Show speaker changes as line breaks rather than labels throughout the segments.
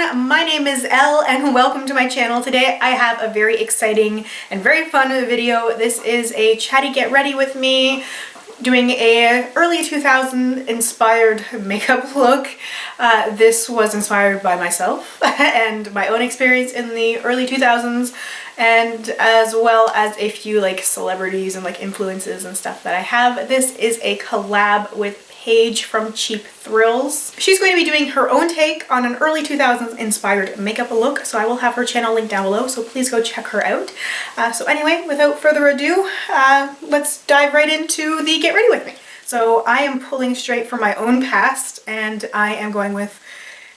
everyone, my name is Elle and welcome to my channel. Today I have a very exciting and very fun video. This is a chatty get ready with me doing a early 2000s inspired makeup look. This was inspired by myself and my own experience in the early 2000s, and as well as a few like celebrities and like influences and stuff that I have. This is a collab with Paige from Cheap Thrills. She's going to be doing her own take on an early 2000s inspired makeup look, so I will have her channel linked down below, so please go check her out. So anyway, without further ado, let's dive right into the get ready with me. So I am pulling straight from my own past, and I am going with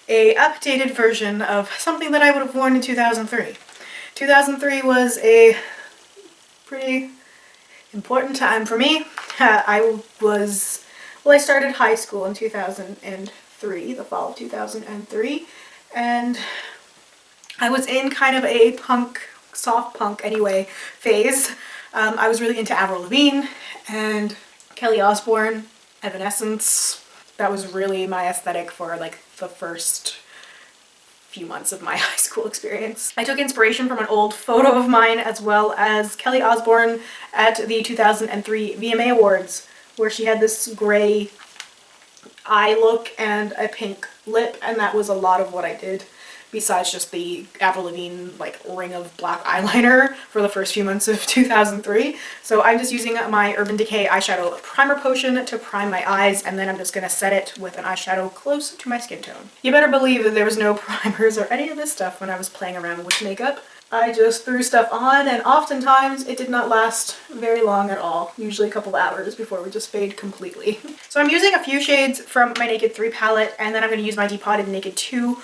a updated version of something that I would have worn in 2003. 2003 was a pretty important time for me. I started high school in 2003, the fall of 2003, and I was in kind of a punk, soft punk anyway, phase. I was really into Avril Lavigne and Kelly Osbourne, Evanescence. That was really my aesthetic for like the first few months of my high school experience. I took inspiration from an old photo of mine as well as Kelly Osbourne at the 2003 VMA Awards, where she had this gray eye look and a pink lip, and that was a lot of what I did besides just the Avril Lavigne like ring of black eyeliner for the first few months of 2003. So I'm just using my Urban Decay eyeshadow primer potion to prime my eyes, and then I'm just gonna set it with an eyeshadow close to my skin tone. You better believe that there was no primers or any of this stuff when I was playing around with makeup. I just threw stuff on, and oftentimes it did not last very long at all, usually a couple of hours before it would just fade completely. So I'm using a few shades from my Naked 3 palette, and then I'm going to use my Depotted Naked 2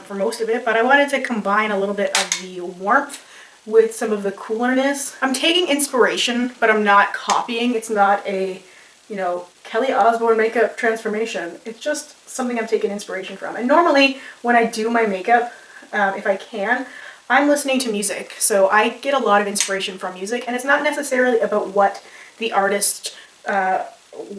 for most of it, but I wanted to combine a little bit of the warmth with some of the coolerness. I'm taking inspiration, but I'm not copying. It's not a, you know, Kelly Osbourne makeup transformation. It's just something I'm taking inspiration from. And normally when I do my makeup, if I can, I'm listening to music, so I get a lot of inspiration from music, and it's not necessarily about what the artist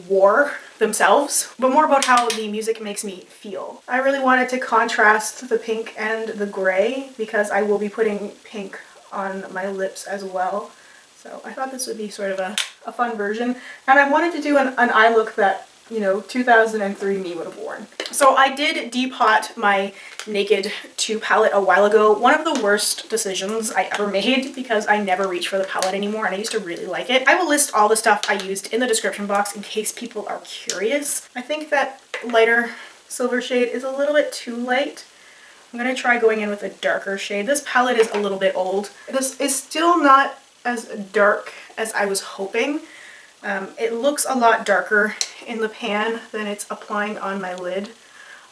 wore themselves, but more about how the music makes me feel. I really wanted to contrast the pink and the gray because I will be putting pink on my lips as well. So I thought this would be sort of a fun version, and I wanted to do an eye look that, you know, 2003 me would have worn. So I did depot my Naked 2 palette a while ago. One of the worst decisions I ever made because I never reach for the palette anymore, and I used to really like it. I will list all the stuff I used in the description box in case people are curious. I think that lighter silver shade is a little bit too light. I'm going to try going in with a darker shade. This palette is a little bit old. This is still not as dark as I was hoping. It looks a lot darker in the pan than it's applying on my lid.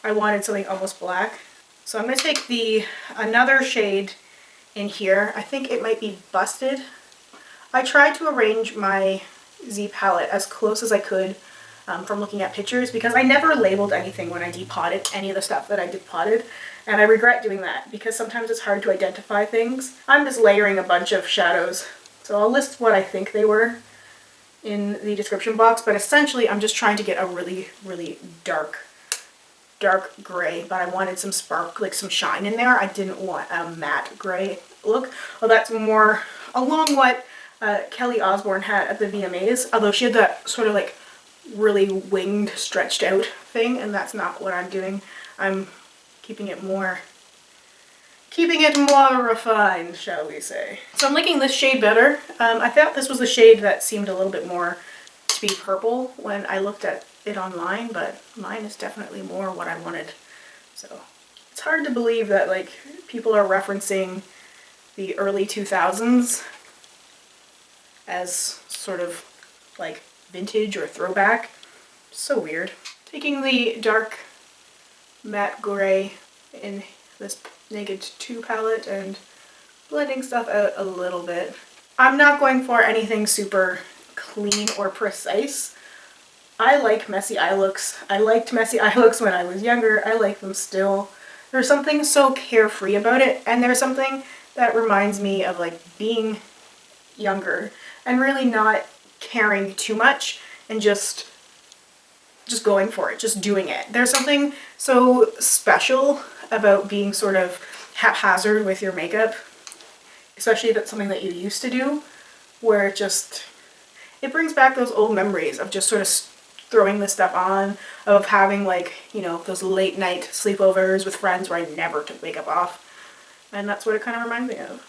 I wanted something almost black. So I'm going to take another shade in here. I think it might be Busted. I tried to arrange my Z palette as close as I could from looking at pictures, because I never labeled anything when I depotted any of the stuff that I depotted, and I regret doing that because sometimes it's hard to identify things. I'm just layering a bunch of shadows, so I'll list what I think they were in the description box, but essentially I'm just trying to get a really, really dark gray, but I wanted some spark, like some shine in there. I didn't want a matte gray look. Well, that's more along what Kelly Osbourne had at the VMAs, although she had that sort of like really winged, stretched out thing, and that's not what I'm doing. I'm keeping it more refined, shall we say. So I'm liking this shade better. I thought this was the shade that seemed a little bit more to be purple when I looked at it online, but mine is definitely more what I wanted. So it's hard to believe that like people are referencing the early 2000s as sort of like vintage or throwback. So weird. Taking the dark matte gray in this Naked 2 palette and blending stuff out a little bit. I'm not going for anything super clean or precise. I like messy eye looks. I liked messy eye looks when I was younger. I like them still. There's something so carefree about it, and there's something that reminds me of like being younger and really not caring too much and just just going for it, just doing it. There's something so special about being sort of haphazard with your makeup, especially if it's something that you used to do, where it brings back those old memories of just sort of throwing this stuff on, of having like, you know, those late night sleepovers with friends where I never took makeup off. And that's what it kind of reminds me of.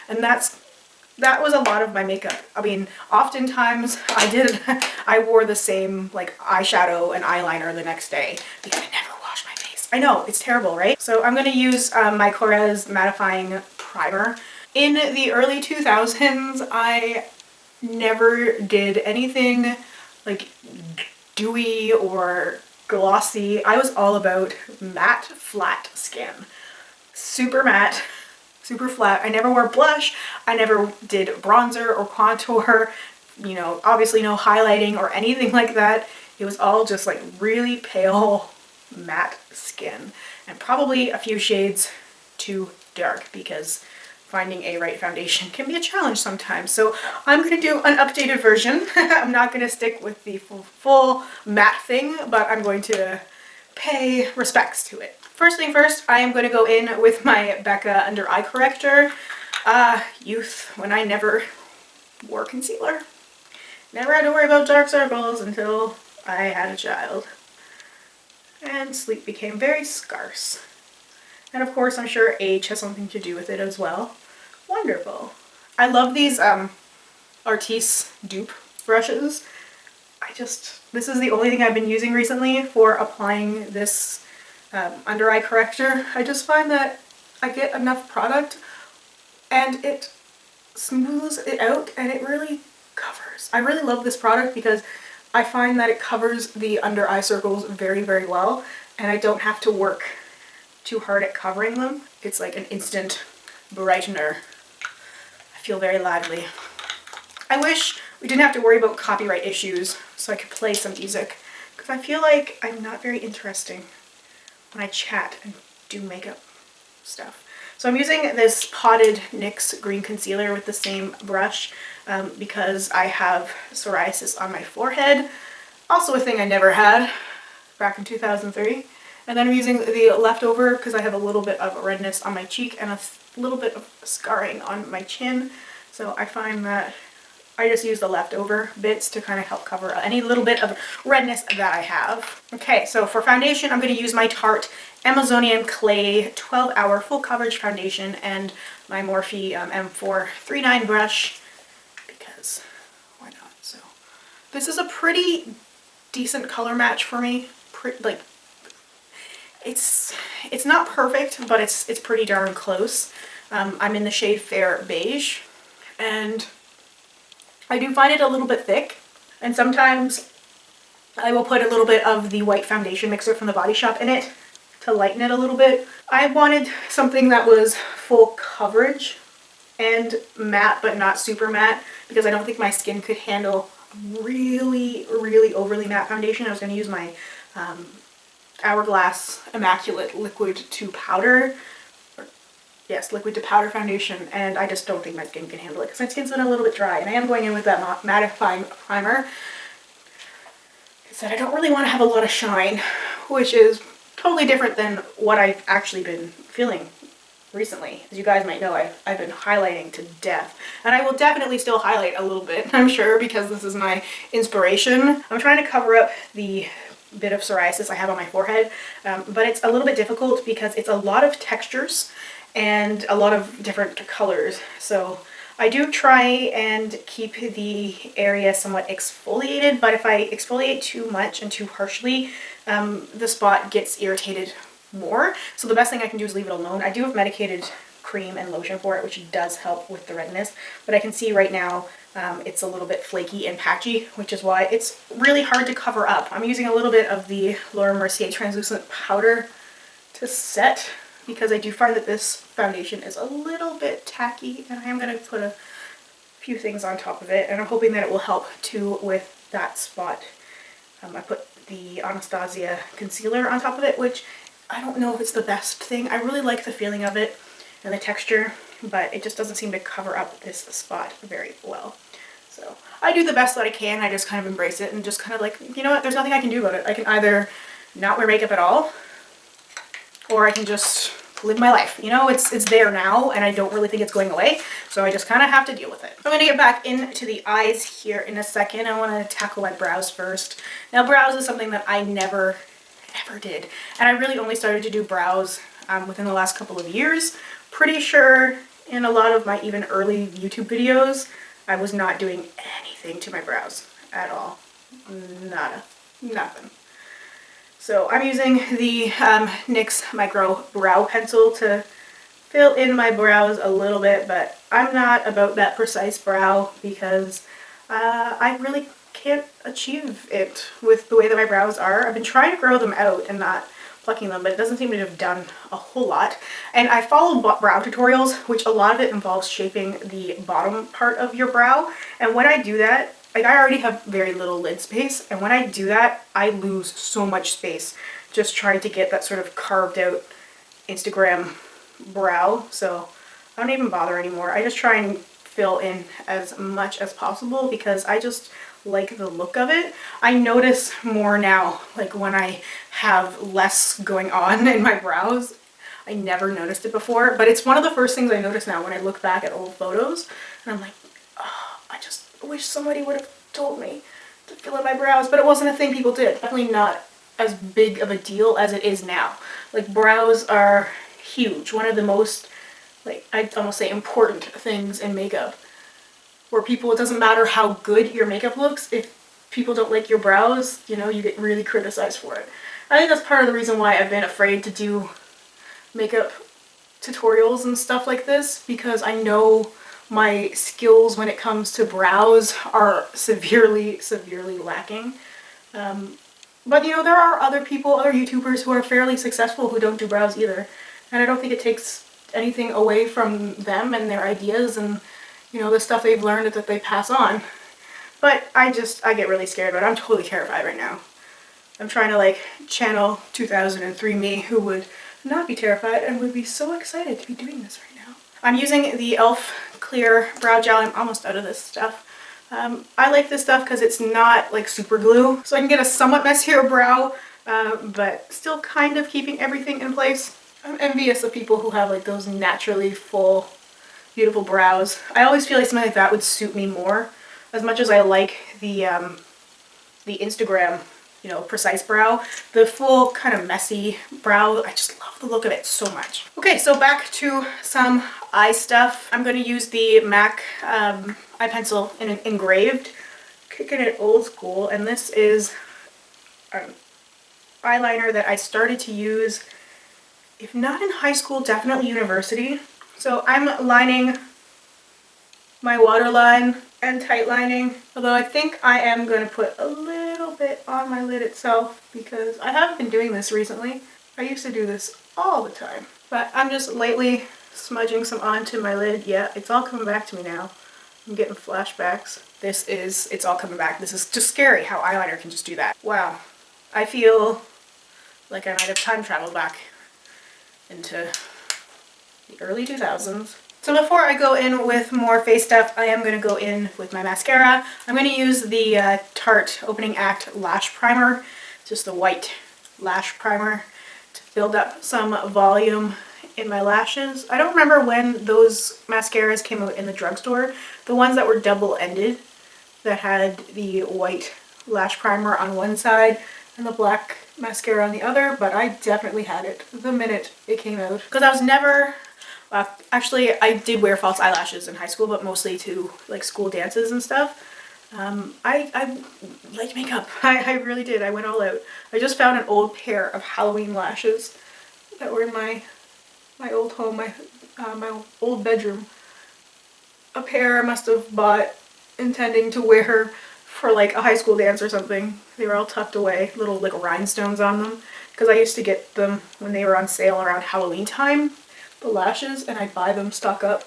And that was a lot of my makeup. I mean, oftentimes I wore the same like eyeshadow and eyeliner the next day because I never washed my face. I know, it's terrible, right? So I'm going to use my Korres Mattifying Primer. In the early 2000s, I never did anything like dewy or glossy. I was all about matte, flat skin. Super matte, super flat. I never wore blush. I never did bronzer or contour. You know, obviously no highlighting or anything like that. It was all just like really pale matte skin, and probably a few shades too dark because finding a right foundation can be a challenge sometimes. So I'm going to do an updated version. I'm not going to stick with the full matte thing, but I'm going to pay respects to it. First thing first, I am going to go in with my Becca Under Eye Corrector. Youth, when I never wore concealer. Never had to worry about dark circles until I had a child. And sleep became very scarce. And of course, I'm sure age has something to do with it as well. Wonderful. I love these Artis dupe brushes. This is the only thing I've been using recently for applying this under eye corrector. I just find that I get enough product and it smooths it out and it really covers. I really love this product because I find that it covers the under eye circles very, very well, and I don't have to work too hard at covering them. It's like an instant brightener. I feel very lively. I wish we didn't have to worry about copyright issues so I could play some music, because I feel like I'm not very interesting when I chat and do makeup stuff. So I'm using this Potted NYX green concealer with the same brush because I have psoriasis on my forehead. Also a thing I never had back in 2003. And then I'm using the leftover because I have a little bit of redness on my cheek and a little bit of scarring on my chin. So I find that I just use the leftover bits to kind of help cover any little bit of redness that I have. Okay, so for foundation, I'm going to use my Tarte Amazonian Clay 12-Hour Full Coverage Foundation and my Morphe M439 brush, because why not? So this is a pretty decent color match for me. It's not perfect, but it's pretty darn close. I'm in the shade Fair Beige, and I do find it a little bit thick, and sometimes I will put a little bit of the white foundation mixer from the Body Shop in it to lighten it a little bit. I wanted something that was full coverage and matte, but not super matte, because I don't think my skin could handle really, really overly matte foundation. I was going to use my Hourglass Immaculate Liquid to Powder. Yes, liquid to powder foundation, and I just don't think my skin can handle it because my skin's been a little bit dry, and I am going in with that mattifying primer because I don't really want to have a lot of shine, which is totally different than what I've actually been feeling recently. As you guys might know, I've been highlighting to death, and I will definitely still highlight a little bit, I'm sure, because this is my inspiration. I'm trying to cover up the bit of psoriasis I have on my forehead, but it's a little bit difficult because it's a lot of textures and a lot of different colors. So I do try and keep the area somewhat exfoliated, but if I exfoliate too much and too harshly, the spot gets irritated more. So the best thing I can do is leave it alone. I do have medicated cream and lotion for it, which does help with the redness, but I can see right now it's a little bit flaky and patchy, which is why it's really hard to cover up. I'm using a little bit of the Laura Mercier translucent powder to set, because I do find that this foundation is a little bit tacky, and I am going to put a few things on top of it, and I'm hoping that it will help too with that spot. I put the Anastasia concealer on top of it, which I don't know if it's the best thing. I really like the feeling of it and the texture, but it just doesn't seem to cover up this spot very well. So I do the best that I can. I just kind of embrace it and just kind of like, you know what, there's nothing I can do about it. I can either not wear makeup at all, or I can just live my life. You know, it's there now, and I don't really think it's going away, so I just kind of have to deal with it. I'm gonna get back into the eyes here in a second. I want to tackle my brows first. Now, brows is something that I never ever did, and I really only started to do brows within the last couple of years. Pretty sure in a lot of my even early YouTube videos, I was not doing anything to my brows at all. Nada. Nothing. So I'm using the NYX Micro Brow Pencil to fill in my brows a little bit, but I'm not about that precise brow because I really can't achieve it with the way that my brows are. I've been trying to grow them out and not plucking them, but it doesn't seem to have done a whole lot. And I follow brow tutorials, which a lot of it involves shaping the bottom part of your brow. And when I do that, like, I already have very little lid space, and when I do that, I lose so much space just trying to get that sort of carved out Instagram brow. So I don't even bother anymore. I just try and fill in as much as possible because I just like the look of it. I notice more now, like when I have less going on in my brows. I never noticed it before, but it's one of the first things I notice now when I look back at old photos, and I'm like, oh, I just wish somebody would have told me to fill in my brows, but it wasn't a thing people did. Definitely not as big of a deal as it is now. Like, brows are huge. One of the most, like, I'd almost say important things in makeup. Where people, it doesn't matter how good your makeup looks, if people don't like your brows, you know, you get really criticized for it. I think that's part of the reason why I've been afraid to do makeup tutorials and stuff like this, because I know my skills when it comes to brows are severely lacking. But you know, there are other people, other YouTubers who are fairly successful who don't do brows either. And I don't think it takes anything away from them and their ideas and, you know, the stuff they've learned that they pass on. But I get really scared about it. I'm totally terrified right now. I'm trying to like channel 2003 me, who would not be terrified and would be so excited to be doing this right now. I'm using the e.l.f. Clear Brow Gel. I'm almost out of this stuff. I like this stuff because it's not like super glue, so I can get a somewhat messier brow, but still kind of keeping everything in place. I'm envious of people who have like those naturally full, beautiful brows. I always feel like something like that would suit me more, as much as I like the Instagram, you know, precise brow. The full kind of messy brow, I just love the look of it so much. Okay, so back to some eye stuff. I'm going to use the MAC eye pencil in an engraved, kicking it old school, and this is an eyeliner that I started to use, if not in high school, definitely university. So I'm lining my waterline and tight lining, although I think I am going to put a little bit on my lid itself because I haven't been doing this recently. I used to do this all the time, but I'm just lightly smudging some onto my lid. Yeah, it's all coming back to me now. I'm getting flashbacks. It's all coming back. This is just scary how eyeliner can just do that. Wow. I feel like I might have time traveled back into the early 2000s. So before I go in with more face stuff, I am going to go in with my mascara. I'm going to use the Tarte Opening Act Lash Primer, just the white lash primer, to build up some volume in my lashes. I don't remember when those mascaras came out in the drugstore. The ones that were double-ended, that had the white lash primer on one side and the black mascara on the other, but I definitely had it the minute it came out. Because I was never... actually, I did wear false eyelashes in high school, but mostly to like school dances and stuff. I liked makeup. I really did. I went all out. I just found an old pair of Halloween lashes that were in my old home, my old bedroom. A pair I must have bought intending to wear for like a high school dance or something. They were all tucked away, little like rhinestones on them, because I used to get them when they were on sale around Halloween time, the lashes, and I'd buy them stock up,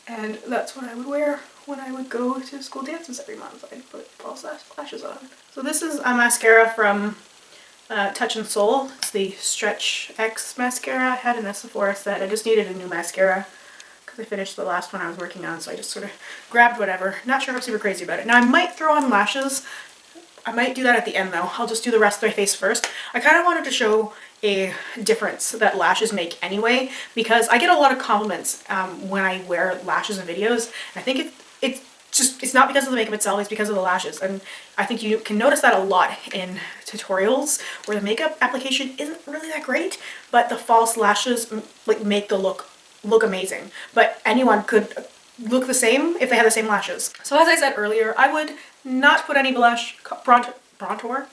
and that's what I would wear when I would go to school dances every month. I'd put false lashes on. So this is a mascara from Touch and Soul. It's the Stretch X mascara. I had in a Sephora set. I just needed a new mascara I finished the last one I was working on, so I just sort of grabbed whatever. Not sure if I'm super crazy about it. Now I might throw on lashes. I might do that at the end though. I'll just do the rest of my face first. I kind of wanted to show a difference that lashes make anyway, because I get a lot of compliments when I wear lashes in videos. And I think it's not because of the makeup itself, it's because of the lashes. And I think you can notice that a lot in tutorials where the makeup application isn't really that great, but the false lashes like make the look amazing. But anyone could look the same if they had the same lashes. So as I said earlier, I would not put any blush, bronzer.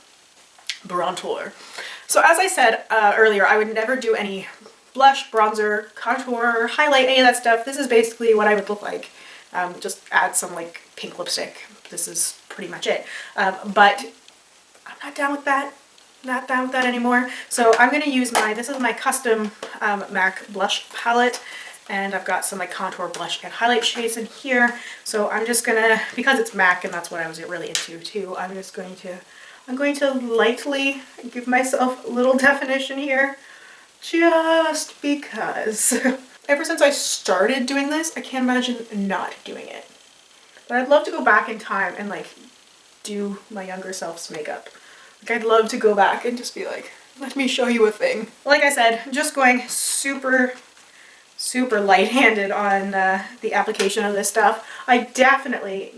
So as I said earlier, I would never do any blush, bronzer, contour, highlight, any of that stuff. This is basically what I would look like. Just add some like pink lipstick. This is pretty much it. But I'm not down with that. Not down with that anymore. So I'm going to use this is my custom MAC blush palette. And I've got some like contour, blush, and highlight shades in here. So I'm just gonna, because it's MAC and that's what I was really into too, I'm going to lightly give myself a little definition here, just because. Ever since I started doing this, I can't imagine not doing it. But I'd love to go back in time and like do my younger self's makeup. Like I'd love to go back and just be like, let me show you a thing. Like I said, just going super light-handed on the application of this stuff. I definitely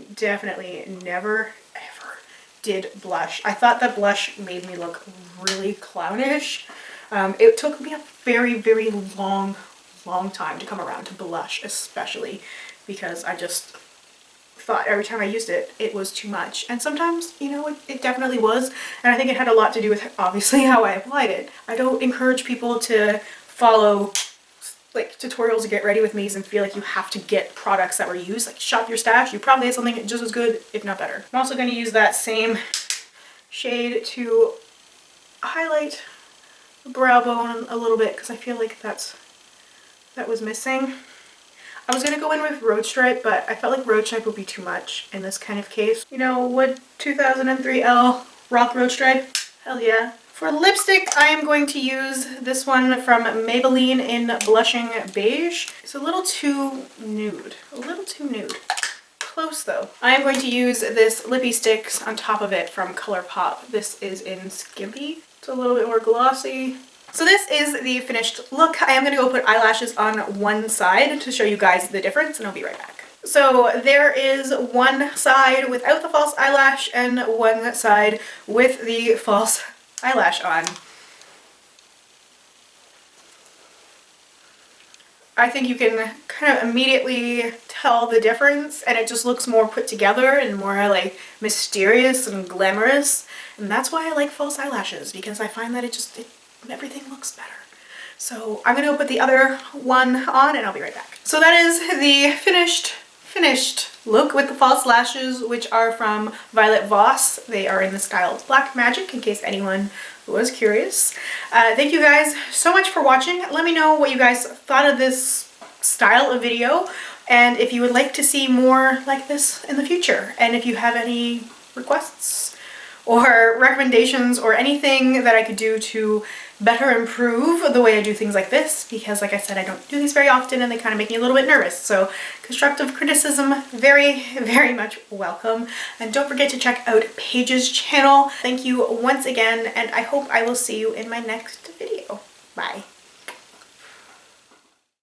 never ever did blush. I thought that blush made me look really clownish. It took me a very long time to come around to blush, especially because I just thought every time I used it, it was too much. And sometimes, you know, it definitely was. And I think it had a lot to do with obviously how I applied it. I don't encourage people to follow like tutorials to get ready with me's and feel like you have to get products that were used. Like shop your stash, you probably have something just as good, if not better. I'm also going to use that same shade to highlight the brow bone a little bit because I feel like that was missing. I was going to go in with Road Stripe, but I felt like Road Stripe would be too much in this kind of case. You know, would 2003 Elle rock Road Stripe? Hell yeah. For lipstick, I am going to use this one from Maybelline in Blushing Beige. It's a little too nude. A little too nude. Close though. I am going to use this Lippy Sticks on top of it from ColourPop. This is in Skimpy. It's a little bit more glossy. So this is the finished look. I am going to go put eyelashes on one side to show you guys the difference, and I'll be right back. So there is one side without the false eyelash and one side with the false eyelash on. I think you can kind of immediately tell the difference, and it just looks more put together and more like mysterious and glamorous. And that's why I like false eyelashes, because I find that everything looks better. So I'm gonna go put the other one on and I'll be right back. So that is the finished look with the false lashes, which are from Violet Voss. They are in the style Black Magic, in case anyone was curious. Thank you guys so much for watching. Let me know what you guys thought of this style of video, and if you would like to see more like this in the future, and if you have any requests or recommendations or anything that I could do to better improve the way I do things like this, because like I said, I don't do these very often and they kind of make me a little bit nervous. So constructive criticism, very much welcome. And don't forget to check out Paige's channel. Thank you once again, and I hope I will see you in my next video. Bye.